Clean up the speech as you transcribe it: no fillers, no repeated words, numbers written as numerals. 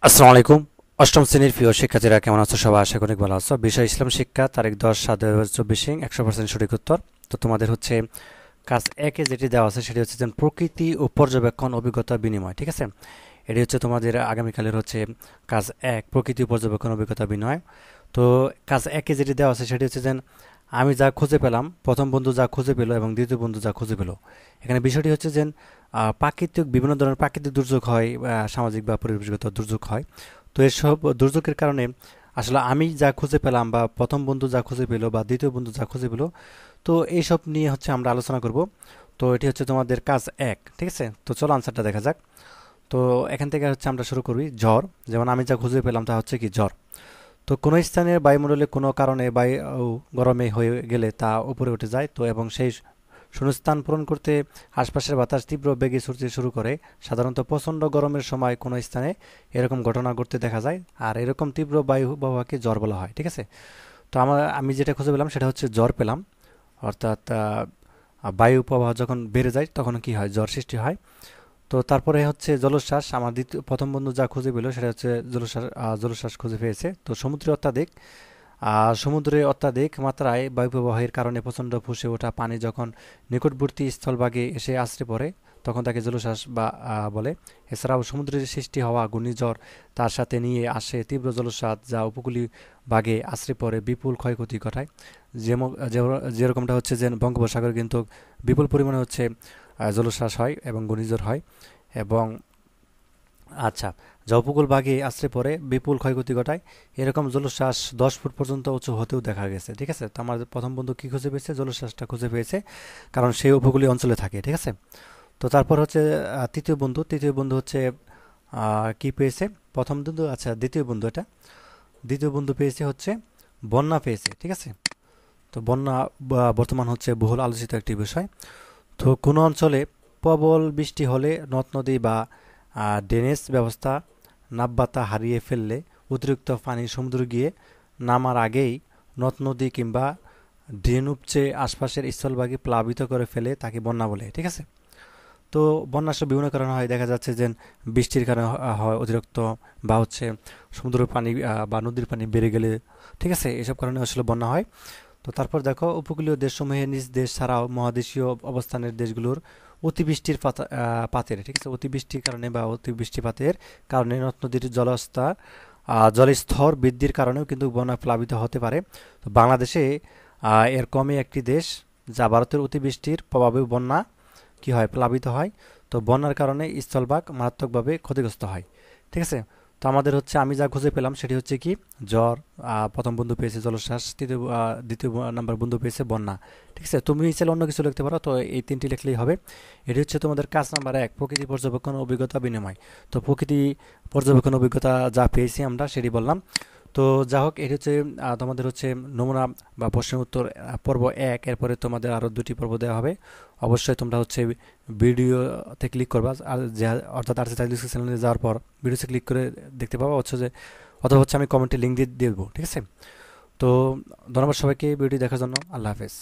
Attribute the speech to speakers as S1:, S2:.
S1: আসসালামু আলাইকুম। অষ্টম শ্রেণীর প্রিয় শিক্ষার্থীরা কেমন আছো? সবাই আশা করি ভালো আছো। বিষয় ইসলাম শিক্ষা, তারিখ 10/7/2024, 100% সঠিক উত্তর। তো তোমাদের হচ্ছে কাজ একে যেটি দেওয়া আছে সেটি হচ্ছে যে প্রকৃতি ও পর্যবেক্ষণ অভিজ্ঞতা বিনিময়। ঠিক আছে, এটি হচ্ছে তোমাদের আগামীকালের হচ্ছে কাজ এক, প্রকৃতি ও পর্যবেক্ষণ অভিজ্ঞতা বিনিময়। তো কাজ একে যেটি দেওয়া আছে সেটি হচ্ছে যে আমি যা খুঁজে পেলাম, প্রথম বন্ধু যা খুঁজে পেল এবং দ্বিতীয় বন্ধু যা খুঁজে পেল। এখানে বিষয়টি হচ্ছে যে প্রাকৃতিক বিভিন্ন ধরনের প্রাকৃতিক দুর্যোগ হয়, সামাজিক বা পরিবেশগত দুর্যোগ হয়। তো এসব দুর্যোগের কারণে আসলে আমি যা খুঁজে পেলাম বা প্রথম বন্ধু যা খুঁজে পেলো বা দ্বিতীয় বন্ধু যা খুঁজে পেলো, তো এইসব নিয়ে হচ্ছে আমরা আলোচনা করব। তো এটি হচ্ছে তোমাদের কাজ এক। ঠিক আছে, তো চলো আনসারটা দেখা যাক। তো এখান থেকে হচ্ছে আমরা শুরু করি। জ্বর, যেমন আমি যা খুঁজে পেলাম তা হচ্ছে কি জ্বর। তো কোনো স্থানের বায়ুমণ্ডলে কোনো কারণে বায়ু গরমে হয়ে গেলে তা উপরে উঠে যায়, তো এবং সেই শূন্যস্থান পূরণ করতে আশপাশের বাতাস তীব্র বেগে ছুটতে শুরু করে। সাধারণত প্রচণ্ড গরমের সময় কোনো স্থানে এরকম ঘটনা ঘটতে দেখা যায়, আর এরকম তীব্র বায়ু প্রবাহকে জ্বর বলা হয়। ঠিক আছে, তো আমি যেটা খুঁজে পেলাম সেটা হচ্ছে জ্বর পেলাম, অর্থাৎ বায়ু প্রবাহ যখন বেড়ে যায় তখন কি হয়, জ্বর সৃষ্টি হয়। তো তারপরে হচ্ছে জলোচ্ছ্বাস, আমার প্রথম বন্ধু যা খুঁজে পেল সেটা হচ্ছে জলোচ্ছ্বাস। জলোচ্ছ্বাস খুঁজে পেয়েছে। তো সমুদ্রে অত্যাধিক মাত্রায় বায়ুপ্রবাহের কারণে প্রচণ্ড ফুঁসে ওঠা পানি যখন নিকটবর্তী স্থলভাগে এসে আছড়ে পড়ে তখন তাকে জলোচ্ছ্বাস বা বলে। এছাড়াও সমুদ্রের সৃষ্টি হওয়া ঘূর্ণিঝড় তার সাথে নিয়ে আসে তীব্র জলোচ্ছ্বাস, যা উপকূলীয় ভাগে আছড়ে পড়ে বিপুল ক্ষয়ক্ষতি ঘটায়। যেরকমটা হচ্ছে যে বঙ্গোপসাগরে কিন্তু বিপুল পরিমাণে হচ্ছে জলোচ্ছ্বাস হয় এবং ঘূর্ণিঝড় হয়। এবং আচ্ছা, যা উপকূল ভাগে আছড়ে পড়ে বিপুল ক্ষয়ক্ষতি ঘটায়। এরকম জলোচ্ছ্বাস 10 ফুট পর্যন্ত উঁচু হতেও দেখা গেছে। ঠিক আছে, তো আমার প্রথম বন্ধু কি খুঁজে পেয়েছে, জলোচ্ছ্বাসটা খুঁজে পেয়েছে, কারণ সেই উপকূলীয় অঞ্চলে থাকে। ঠিক আছে, তো তারপর হচ্ছে তৃতীয় বন্ধু হচ্ছে কি পেয়েছে, প্রথম বন্ধু, আচ্ছা দ্বিতীয় বন্ধু পেয়েছে হচ্ছে বন্যা পেয়েছে। ঠিক আছে, তো বন্যা বর্তমান হচ্ছে বহুল আলোচিত একটি বিষয়। তো কোনো অঞ্চলে প্রবল বৃষ্টি হলে নদ নদী বা ড্রেনেজ ব্যবস্থা নাব্যতা হারিয়ে ফেললে অতিরিক্ত পানি সমুদ্রে গিয়ে নামার আগেই নদ নদী কিংবা ড্রেন উপচে আশপাশের স্থলভাগে প্লাবিত করে ফেলে তাকে বন্যা বলে। ঠিক আছে, তো বন্যা আসলে বিভিন্ন কারণে হয়, দেখা যাচ্ছে যে বৃষ্টির কারণে হয় অতিরিক্ত, বা হচ্ছে সমুদ্রের পানি বা নদীর পানি বেড়ে গেলে। ঠিক আছে, এসব কারণে আসলে বন্যা হয়। তো তারপর দেখো, উপকূলীয় দেশসমূহে নিজ দেশ ছাড়াও মহাদেশীয় অবস্থানের দেশগুলোর অতিবৃষ্টির পাতের, ঠিক আছে, অতিবৃষ্টির কারণে বা অতিবৃষ্টিপাতের কারণে নদ নদীর জলস্তর বৃদ্ধির কারণেও কিন্তু বন্যা প্লাবিত হতে পারে। তো বাংলাদেশে এর কমই একটি দেশ যা ভারতের অতিবৃষ্টির প্রভাবে বন্যা কি হয়, প্লাবিত হয়। তো বন্যার কারণে স্থলভাগ মারাত্মকভাবে ক্ষতিগ্রস্ত হয়। ঠিক আছে, তো আমাদের হচ্ছে আমি যা খুঁজে পেলাম সেটি হচ্ছে কি জ্বর, প্রথম বন্ধু পেয়েছে জলোচ্ছ্বাস, দ্বিতীয় নাম্বার বন্ধু পেয়েছে বন্যা। ঠিক আছে, তুমি চাইলে অন্য কিছু লিখতে পারো, তো এই তিনটি লিখলেই হবে। এটি হচ্ছে তোমাদের কাজ নাম্বার এক, প্রকৃতি পর্যবেক্ষণ অভিজ্ঞতা বিনিময়। তো প্রকৃতি পর্যবেক্ষণ অভিজ্ঞতা যা পেয়েছি আমরা সেটি বললাম। তো যা হোক, এটি হচ্ছে তোমাদের হচ্ছে নমুনা বা প্রশ্ন উত্তর পর্ব এক। এরপরে তোমাদের আরও দুটি পর্ব দেওয়া হবে। অবশ্যই তোমরা হচ্ছে ভিডিওতে ক্লিক করবা, আর যে অর্থাৎ আর চ্যানেলে যাওয়ার পর ভিডিওতে ক্লিক করে দেখতে পাবো হচ্ছে যে, অথবা হচ্ছে আমি কমেন্টে লিঙ্ক দিয়ে দেবো। ঠিক আছে, তো ধন্যবাদ সবাইকে ভিডিও দেখার জন্য। আল্লাহ হাফেজ।